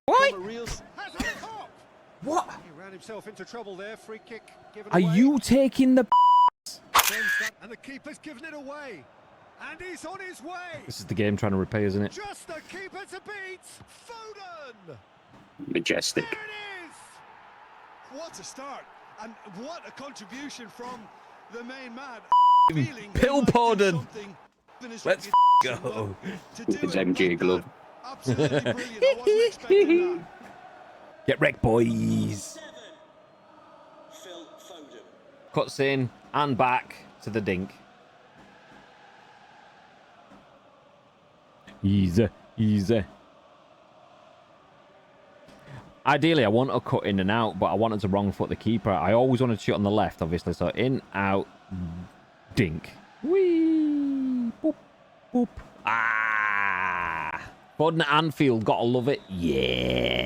What? What? He ran himself into trouble there. Free kick given Are away. you taking the... And the keeper's given it away. And he's on his way. This is the game trying to repay, isn't it? Just the keeper to beat. Foden. Majestic. There it is. What a start. And what a contribution from the main man. Pill Foden. Let's go. His MJ glove. Absolutely brilliant. I wasn't expecting that. Get wrecked, boys. Cuts in and back to the dink. Easy, easy. Ideally, I want a cut in and out, but I wanted to wrong foot the keeper. I always wanted to shoot on the left, obviously. So in, out, dink. Whee! Boop, boop. Ah! Foden at Anfield, gotta love it. Yeah!